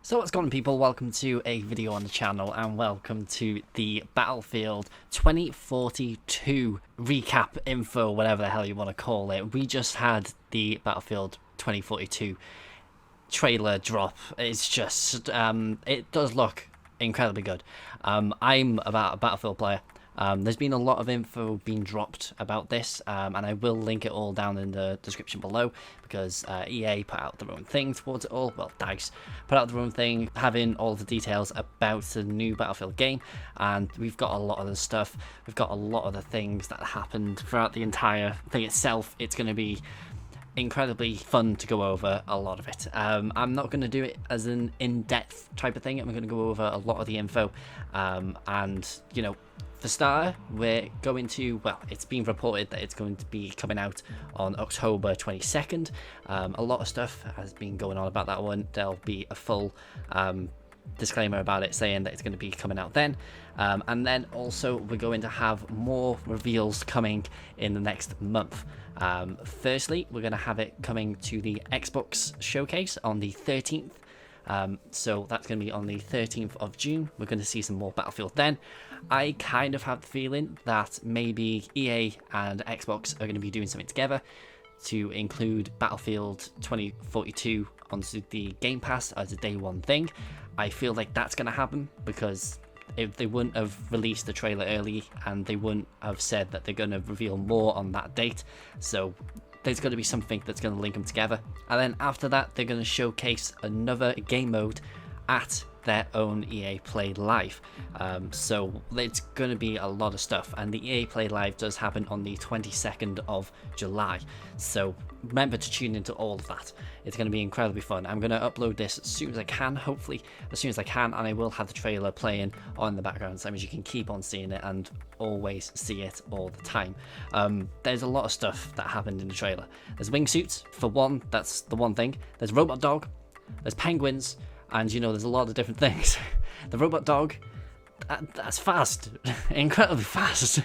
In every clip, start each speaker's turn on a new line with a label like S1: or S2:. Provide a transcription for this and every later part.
S1: So what's going on, people? Welcome to a video on the channel and welcome to the Battlefield 2042 recap info, whatever the hell you want to call it. We just had the Battlefield 2042 trailer drop. It's just, it does look incredibly good. I'm a Battlefield player. There's been a lot of info being dropped about this, and I will link it all down in the description below, because EA put out their own thing towards it all. Well, DICE put out their own thing, having all the details about the new Battlefield game, and we've got a lot of the stuff. We've got a lot of the things that happened throughout the entire thing itself. It's going to be incredibly fun to go over a lot of it. I'm not going to do it as an in-depth type of thing. I'm going to go over a lot of the info, and, you know, for starter, we're going to, well, it's been reported that it's going to be coming out on October 22nd. A lot of stuff has been going on about that one. There'll be a full disclaimer about it saying that it's going to be coming out then. And then also we're going to have more reveals coming in the next month. Firstly, we're going to have it coming to the Xbox showcase on the 13th. So that's going to be on the 13th of June. We're going to see some more Battlefield then. I kind of have the feeling that maybe EA and Xbox are going to be doing something together to include Battlefield 2042 onto the Game Pass as a day one thing. I feel like that's going to happen, because if they wouldn't have released the trailer early, and they wouldn't have said that they're going to reveal more on that date. So there's going to be something that's going to link them together. And then after that, they're going to showcase another game mode at their own EA Play Live. So it's going to be a lot of stuff, and the EA Play Live does happen on the 22nd of July. So remember to tune into all of that. It's going to be incredibly fun. I'm going to upload this as soon as I can, hopefully as soon as I can, and I will have the trailer playing on the background, so that means you can keep on seeing it and always see it all the time. There's a lot of stuff that happened in the trailer. There's wingsuits, for one. That's the one thing. There's robot dog, there's penguins, and, you know, there's a lot of different things. The robot dog, that's fast, incredibly fast.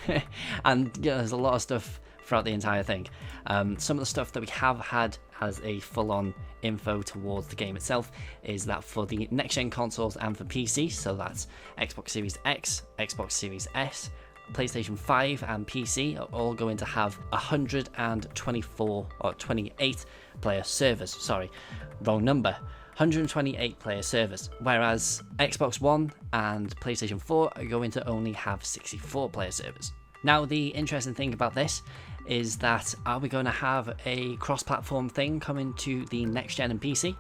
S1: And, you know, there's a lot of stuff throughout the entire thing. Some of the stuff that we have had as a full-on info towards the game itself is that for the next-gen consoles and for PC, so that's Xbox Series X, Xbox Series S, PlayStation 5 and PC, are all going to have 124 or 28 player servers. Sorry, wrong number. 128 player servers, whereas Xbox One and PlayStation 4 are going to only have 64 player servers. Now, the interesting thing about this is that, are we going to have a cross-platform thing coming to the next gen and PC?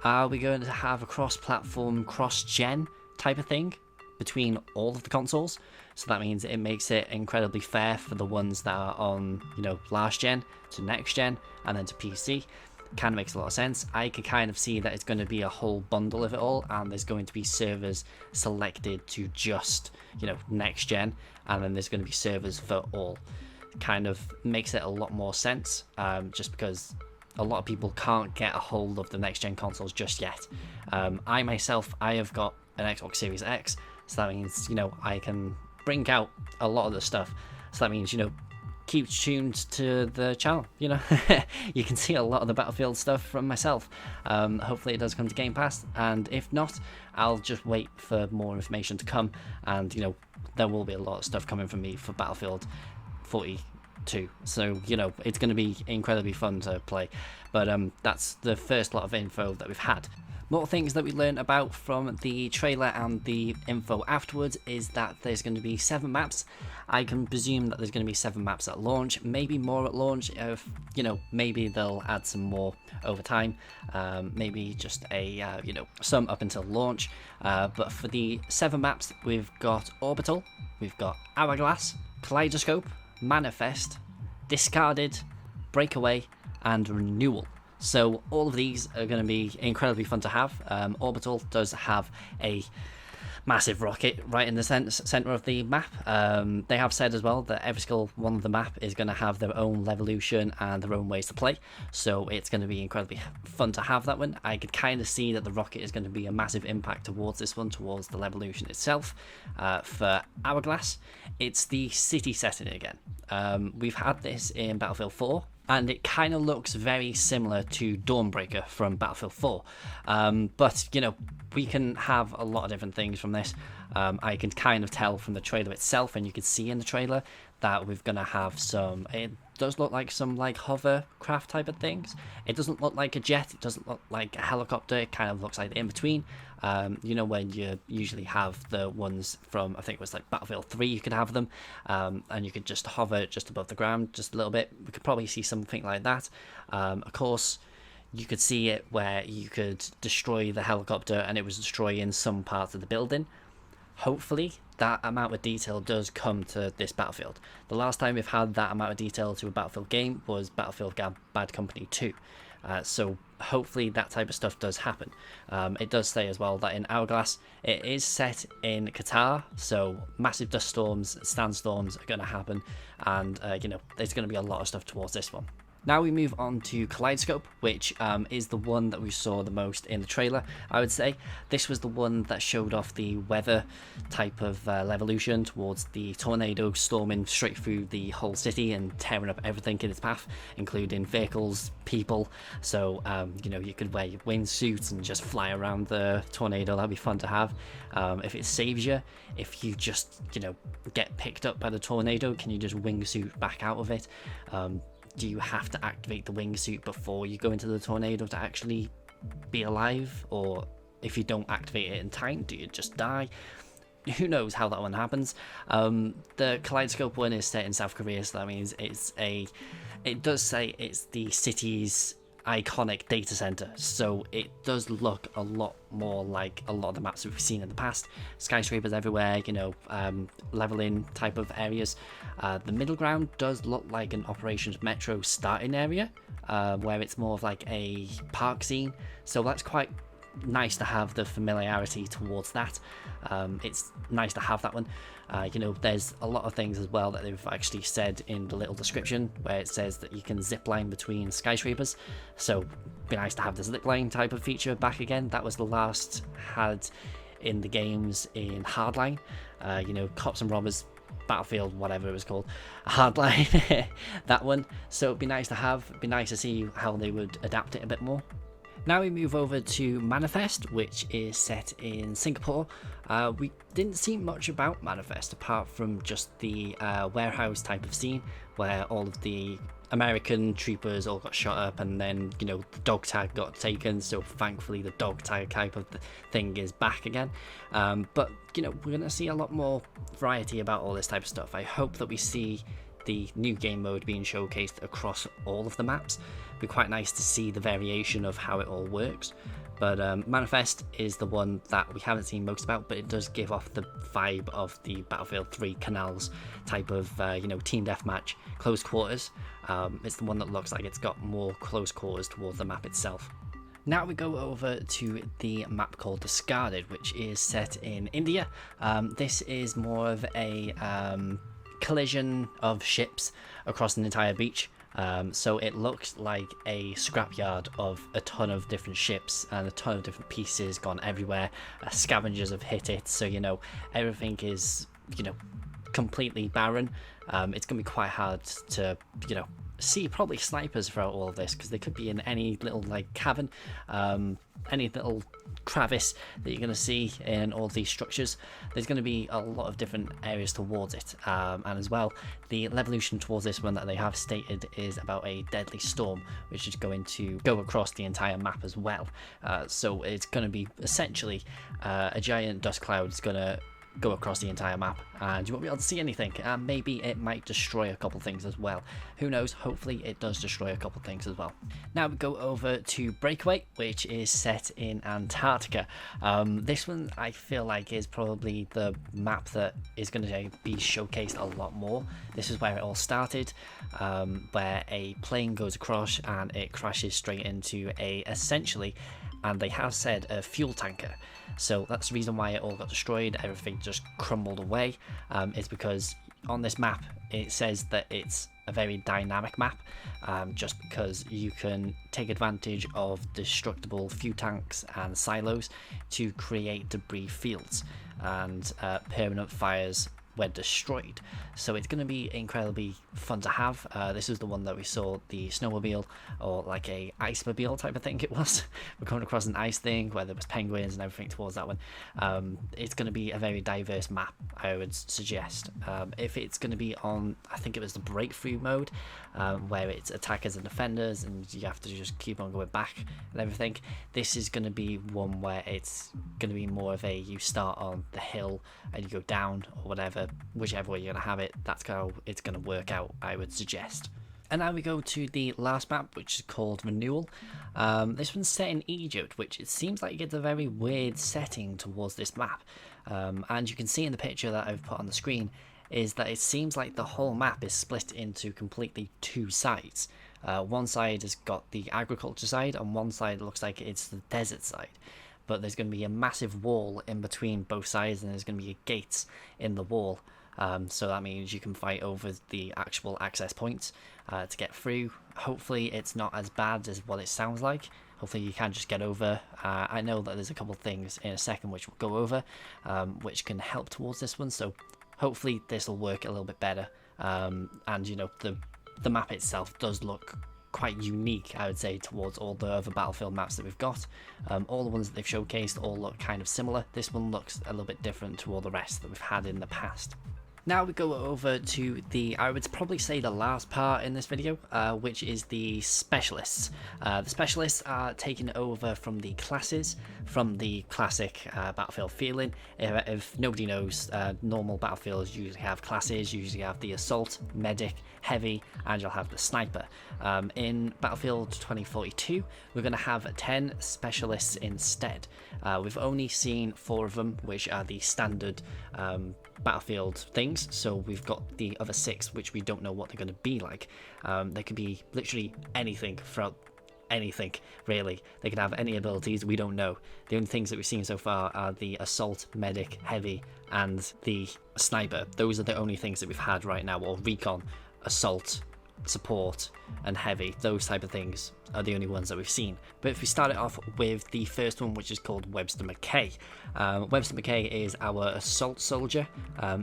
S1: Are we going to have a cross-platform, cross-gen type of thing between all of the consoles? So that means it makes it incredibly fair for the ones that are on, you know, last gen to next gen and then to PC. Kind of makes a lot of sense. I could kind of see that it's going to be a whole bundle of it all, and there's going to be servers selected to just, you know, next gen, and then there's going to be servers for all. Kind of makes it a lot more sense, just because a lot of people can't get a hold of the next gen consoles just yet. I myself, I have got an Xbox Series X, so that means, you know, I can bring out a lot of the stuff. So that means, you know, keep tuned to the channel, you know. You can see a lot of the Battlefield stuff from myself. Hopefully it does come to Game Pass, and if not, I'll just wait for more information to come, and, you know, there will be a lot of stuff coming from me for Battlefield 42, so, you know, it's going to be incredibly fun to play. But that's the first lot of info that we've had. More things that we learned about from the trailer and the info afterwards is that there's going to be 7 maps. I can presume that there's going to be 7 maps at launch, maybe more at launch. If, you know, maybe they'll add some more over time, maybe just a, you know, some up until launch. But for the 7 maps, we've got Orbital, we've got Hourglass, Kaleidoscope, Manifest, Discarded, Breakaway, and Renewal. So all of these are going to be incredibly fun to have. Orbital does have a massive rocket right in the center of the map. They have said as well that every single one of the map is going to have their own levolution and their own ways to play. So it's going to be incredibly fun to have that one. I could kind of see that the rocket is going to be a massive impact towards this one, towards the levolution itself. For Hourglass, it's the city setting again. We've had this in Battlefield 4. and it kind of looks very similar to Dawnbreaker from Battlefield 4. But, you know, we can have a lot of different things from this. I can kind of tell from the trailer itself, and you can see in the trailer that we're going to have some... It does look like some, like, hovercraft type of things. It doesn't look like a jet. It doesn't look like a helicopter. It kind of looks like the in-between. You know, when you usually have the ones from, I think it was like Battlefield 3, you could have them, and you could just hover just above the ground just a little bit. We could probably see something like that. Of course, you could see it where you could destroy the helicopter and it was destroying some parts of the building. Hopefully that amount of detail does come to this Battlefield. The last time we've had that amount of detail to a Battlefield game was Battlefield Bad Company 2. So hopefully that type of stuff does happen. It does say as well that in Hourglass it is set in Qatar, so massive dust storms, sandstorms are going to happen, and you know, there's going to be a lot of stuff towards this one. Now we move on to Kaleidoscope, which is the one that we saw the most in the trailer, I would say. This was the one that showed off the weather type of levolution towards the tornado storming straight through the whole city and tearing up everything in its path, including vehicles, people. So, you know, you could wear your wingsuits and just fly around the tornado. That'd be fun to have. If it saves you, if you just, you know, get picked up by the tornado, can you just wingsuit back out of it? Do you have to activate the wingsuit before you go into the tornado to actually be alive? Or if you don't activate it in time, do you just die? Who knows how that one happens. The Kaleidoscope one is set in South Korea, so that means it does say it's the city's iconic data center, so it does look a lot more like a lot of the maps we've seen in the past. Skyscrapers everywhere, you know, leveling type of areas. The middle ground does look like an Operations Metro starting area, where it's more of like a park scene, so that's quite nice to have the familiarity towards that. It's nice to have that one. You know, there's a lot of things as well that they've actually said in the little description where it says that you can zip line between skyscrapers, so it'd be nice to have the zip line type of feature back again. That was the last had in the games in Hardline. You know, Cops and Robbers, Battlefield, whatever it was called, Hardline, that one. So it'd be nice to have, it'd be nice to see how they would adapt it a bit more. Now we move over to Manifest, which is set in Singapore. We didn't see much about Manifest apart from just the warehouse type of scene where all of the American troopers all got shot up, and then, you know, the dog tag got taken, so thankfully the dog tag type of thing is back again. But, you know, we're going to see a lot more variety about all this type of stuff. I hope that we see the new game mode being showcased across all of the maps. It'd be quite nice to see the variation of how it all works. But Manifest is the one that we haven't seen most about, but it does give off the vibe of the Battlefield 3 Canals type of, you know, team deathmatch, close quarters. It's the one that looks like it's got more close quarters towards the map itself. Now we go over to the map called Discarded, which is set in India. This is more of a collision of ships across an entire beach. So it looks like a scrapyard of a ton of different ships and a ton of different pieces gone everywhere. Scavengers have hit it, so, you know, everything is, you know, completely barren. It's going to be quite hard to, you know, see probably snipers throughout all of this, because they could be in any little, like, cavern, any little crevice that you're going to see in all these structures. There's going to be a lot of different areas towards it, and as well, the evolution towards this one that they have stated is about a deadly storm, which is going to go across the entire map as well. So it's going to be essentially a giant dust cloud is going to go across the entire map, and you won't be able to see anything, and maybe it might destroy a couple things as well. Who knows? Hopefully it does destroy a couple things as well. Now we go over to Breakaway, which is set in Antarctica. This one I feel like is probably the map that is going to be showcased a lot more. This is where it all started, where a plane goes across and it crashes straight into essentially, and they have said, a fuel tanker. So that's the reason why it all got destroyed, everything just crumbled away. It's because on this map it says that it's a very dynamic map, just because you can take advantage of destructible fuel tanks and silos to create debris fields and permanent fires were destroyed. So it's going to be incredibly fun to have. This is the one that we saw the snowmobile, or like a ice-mobile type of thing it was. We're coming across an ice thing where there was penguins and everything towards that one. It's going to be a very diverse map, I would suggest. If it's going to be on, I think it was the breakthrough mode, where it's attackers and defenders and you have to just keep on going back and everything, this is going to be one where it's going to be more of a, you start on the hill and you go down or whatever, whichever way you're going to have it, that's how it's going to work out, I would suggest. And now we go to the last map, which is called Renewal. This one's set in Egypt, which it seems like it's a very weird setting towards this map. And you can see in the picture that I've put on the screen is that it seems like the whole map is split into completely two sides. One side has got the agriculture side, and one side looks like it's the desert side. But there's going to be a massive wall in between both sides, and there's going to be gates in the wall. So that means you can fight over the actual access points to get through. Hopefully it's not as bad as what it sounds like. Hopefully you can just get over. I know that there's a couple of things in a second which we'll go over, which can help towards this one. So hopefully this will work a little bit better. And you know, the map itself does look quite unique, I would say, towards all the other Battlefield maps that we've got. All the ones that they've showcased all look kind of similar. This one looks a little bit different to all the rest that we've had in the past. Now we go over to the, I would probably say the last part in this video, which is the specialists. The specialists are taken over from the classes, from the classic Battlefield feeling. If nobody knows, normal Battlefields usually have classes, usually have the assault, medic, heavy, and you'll have the sniper. In Battlefield 2042, we're going to have 10 specialists instead. We've only seen 4 of them, which are the standard Battlefield things, so we've got the other 6 which we don't know what they're going to be like. They could be literally anything throughout anything, really. They could have any abilities, we don't know. The only things that we've seen so far are the assault, medic, heavy, and the sniper. Those are the only things that we've had right now, or recon, assault, support, and heavy. Those type of things are the only ones that we've seen. But if we start it off with the first one, which is called Webster McKay. Webster McKay is our assault soldier.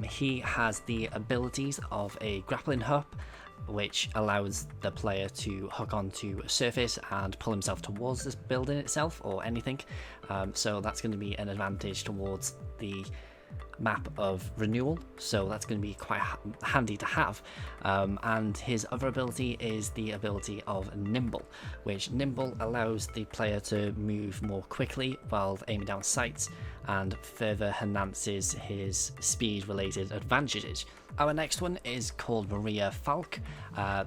S1: He has the abilities of a grappling hook, which allows the player to hook onto a surface and pull himself towards this building itself or anything. So that's going to be an advantage towards the map of Renewal, so that's going to be quite handy to have. And his other ability is the ability of Nimble, which Nimble allows the player to move more quickly while aiming down sights and further enhances his speed related advantages. Our next one is called Maria Falk.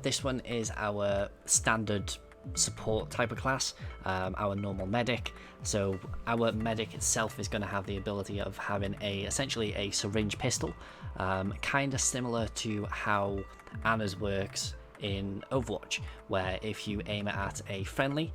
S1: This one is our standard support type of class, our normal medic. So our medic itself is going to have the ability of having essentially a syringe pistol, kind of similar to how Anna's works in Overwatch, where if you aim it at a friendly,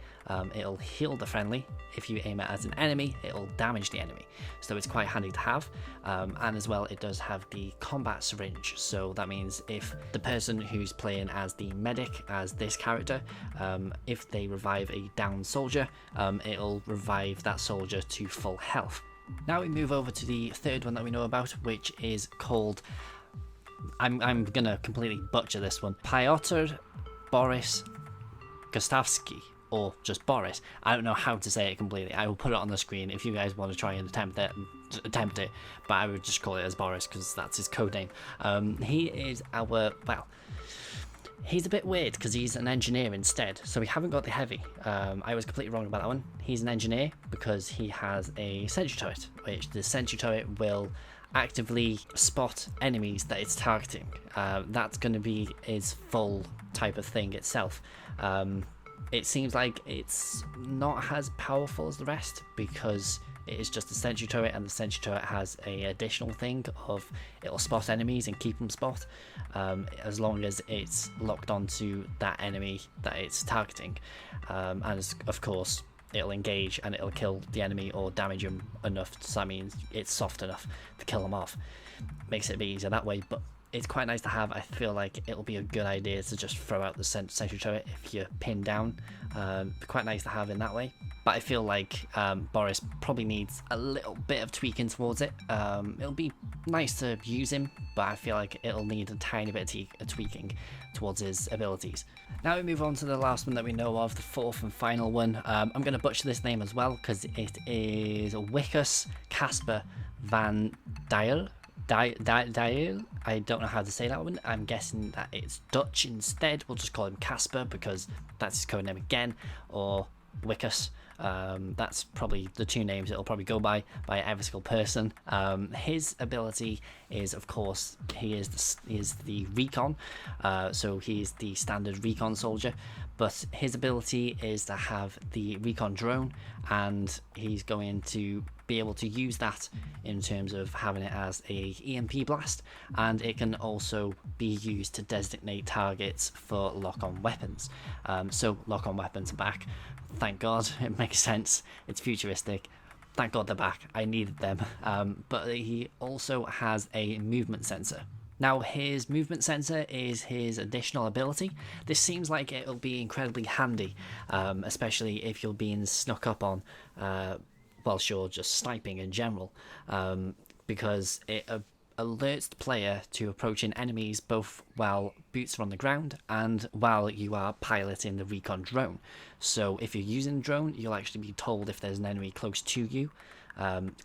S1: it'll heal the friendly. If you aim it at an enemy, it'll damage the enemy. So it's quite handy to have. And as well, it does have the combat syringe. So that means if the person who's playing as the medic, as this character, if they revive a downed soldier, it'll revive that soldier to full health. Now we move over to the third one that we know about, which is called, I'm gonna completely butcher this one, Piotr Boris Gustavsky, or just Boris. I don't know how to say it completely. I will put it on the screen if you guys want to try and attempt it, but I would just call it as Boris because that's his code name. He is our, well, he's a bit weird because he's an engineer instead, so we haven't got the heavy. I was completely wrong about that one. He's an engineer because he has a sentry turret, which the sentry turret will actively spot enemies that it's targeting. That's going to be his full type of thing itself. It seems like it's not as powerful as the rest because it is just a sentry turret, and the sentry turret has a additional thing of it'll spot enemies and keep them spot as long as it's locked onto that enemy that it's targeting, and of course it'll engage and it'll kill the enemy or damage them enough, so that means it's soft enough to kill them off. Makes it a bit easier that way, but it's quite nice to have. I feel like it'll be a good idea to just throw out the sentry turret if you're pinned down. Quite nice to have in that way. But I feel like Boris probably needs a little bit of tweaking towards it. It'll be nice to use him, but I feel like it'll need a tiny bit of tweaking towards his abilities. Now we move on to the last one that we know of, the fourth and final one. I'm going to butcher this name as well because it is Wickus Casper van Dial. I don't know how to say that one. I'm guessing that it's Dutch instead. We'll just call him Casper because that's his code name again, or Wickus. That's probably the two names it'll probably go by every single person. His ability is, of course, he is the recon, so he's the standard recon soldier, but his ability is to have the Recon Drone, and he's going to be able to use that in terms of having it as a EMP blast, and it can also be used to designate targets for lock-on weapons. So lock-on weapons are back. Thank God, it makes sense. It's futuristic. Thank God they're back. I needed them. But he also has a movement sensor. Now, his movement sensor is his additional ability. This seems like it'll be incredibly handy, especially if you're being snuck up on whilst you're just sniping in general, because it alerts the player to approaching enemies both while boots are on the ground and while you are piloting the Recon Drone. So if you're using the drone, you'll actually be told if there's an enemy close to you,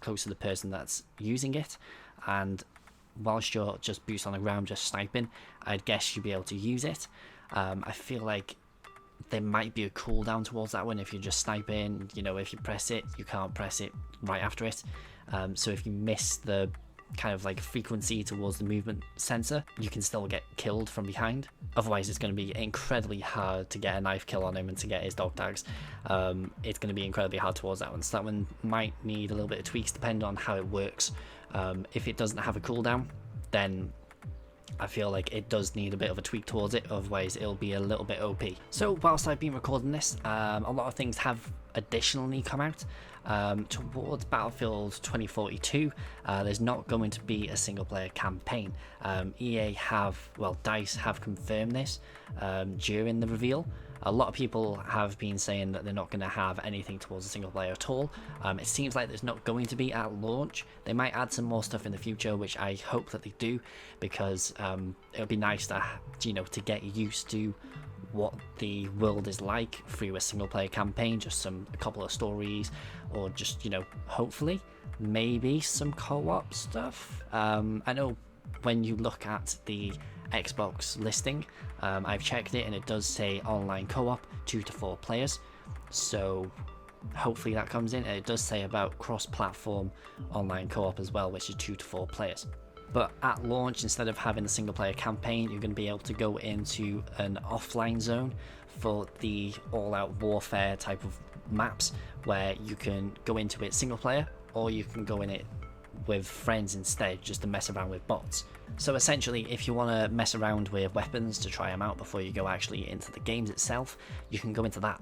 S1: close to the person that's using it, and whilst you're just boots on the ground just sniping, I'd guess you'd be able to use it. I feel like there might be a cooldown towards that one if you're just sniping. You know, if you press it, you can't press it right after it. So if you miss the kind of like frequency towards the movement sensor, you can still get killed from behind. Otherwise, it's going to be incredibly hard to get a knife kill on him and to get his dog tags. It's going to be incredibly hard towards that one. So that one might need a little bit of tweaks depending on how it works. If it doesn't have a cooldown, then I feel like it does need a bit of a tweak towards it, otherwise it'll be a little bit OP. So whilst I've been recording this, a lot of things have additionally come out. Towards Battlefield 2042, there's not going to be a single player campaign. DICE have confirmed this during the reveal. A lot of people have been saying that they're not going to have anything towards a single player at all. It seems like there's not going to be at launch. They might add some more stuff in the future, which I hope that they do, because it would be nice to, to get used to what the world is like through a single player campaign, just a couple of stories, or just, hopefully maybe some co-op stuff. I know when you look at the Xbox listing, I've checked it and it does say online co-op 2 to 4 players, so hopefully that comes in. And it does say about cross-platform online co-op as well, which is 2 to 4 players. But at launch, instead of having a single player campaign, you're going to be able to go into an offline zone for the all-out warfare type of maps, where you can go into it single player, or you can go in it with friends instead, just to mess around with bots. So essentially, if you want to mess around with weapons to try them out before you go actually into the games itself, you can go into that,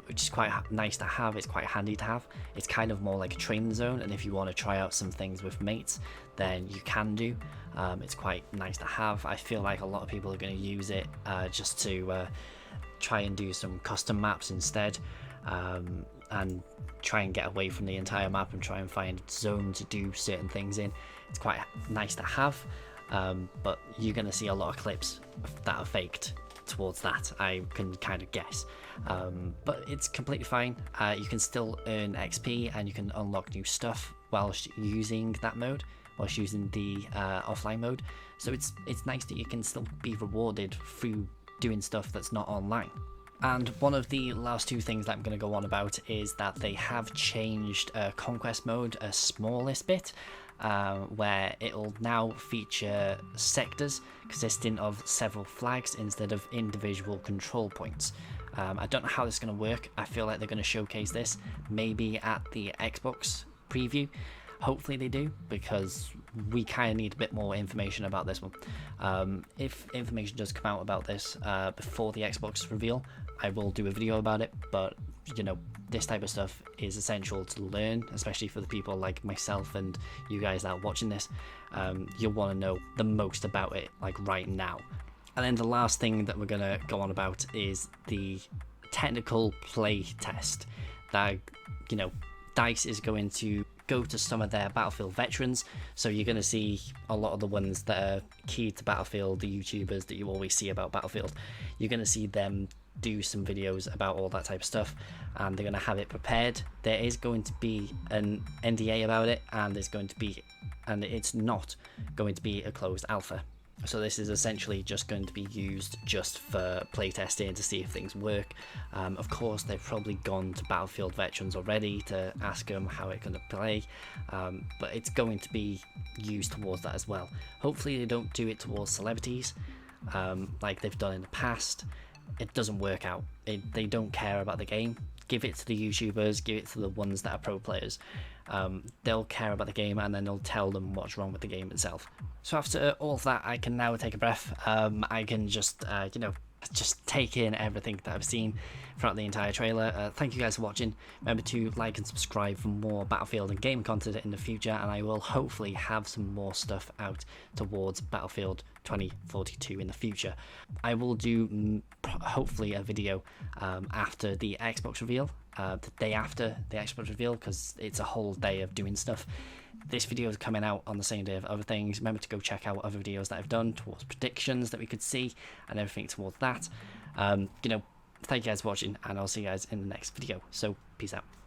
S1: which is quite nice to have. It's quite handy to have. It's kind of more like a training zone, and if you want to try out some things with mates, then you can do. It's quite nice to have. I feel like a lot of people are going to use it just to try and do some custom maps instead, and try and get away from the entire map and try and find a zone to do certain things in. It's quite nice to have, but you're going to see a lot of clips that are faked towards that, I can kind of guess, but it's completely fine. You can still earn XP and you can unlock new stuff whilst using that mode, whilst using the offline mode. So it's nice that you can still be rewarded through doing stuff that's not online. And one of the last two things that I'm going to go on about is that they have changed Conquest Mode a smallest bit, where it'll now feature sectors consisting of several flags instead of individual control points. I don't know how this is going to work. I feel like they're going to showcase this maybe at the Xbox preview. Hopefully they do, because we kind of need a bit more information about this one. If information does come out about this before the Xbox reveal, I will do a video about it, but this type of stuff is essential to learn, especially for the people like myself and you guys that are watching this. You'll want to know the most about it like right now. And then the last thing that we're going to go on about is the technical play test that, you know, DICE is going to go to some of their Battlefield veterans. So you're going to see a lot of the ones that are key to Battlefield, the YouTubers that you always see about Battlefield. You're going to see them do some videos about all that type of stuff, and they're going to have it prepared. There is going to be an NDA about it, and it's not going to be a closed alpha. So this is essentially just going to be used just for playtesting to see if things work. Of course, they've probably gone to Battlefield veterans already to ask them how it's going to play, but it's going to be used towards that as well. Hopefully they don't do it towards celebrities like they've done in the past. It doesn't work out. They don't care about the game. Give it to the YouTubers, give it to the ones that are pro players. They'll care about the game, and then they'll tell them what's wrong with the game itself. So after all of that, I can now take a breath. I can just just take in everything that I've seen throughout the entire trailer. Thank you guys for watching. Remember to like and subscribe for more Battlefield and game content in the future, and I will hopefully have some more stuff out towards Battlefield 2042 in the future. I will do hopefully a video after the Xbox reveal, the day after the Xbox reveal, because it's a whole day of doing stuff. This video is coming out on the same day of other things. Remember to go check out other videos that I've done towards predictions that we could see and everything towards that. Thank you guys for watching, and I'll see you guys in the next video. So peace out.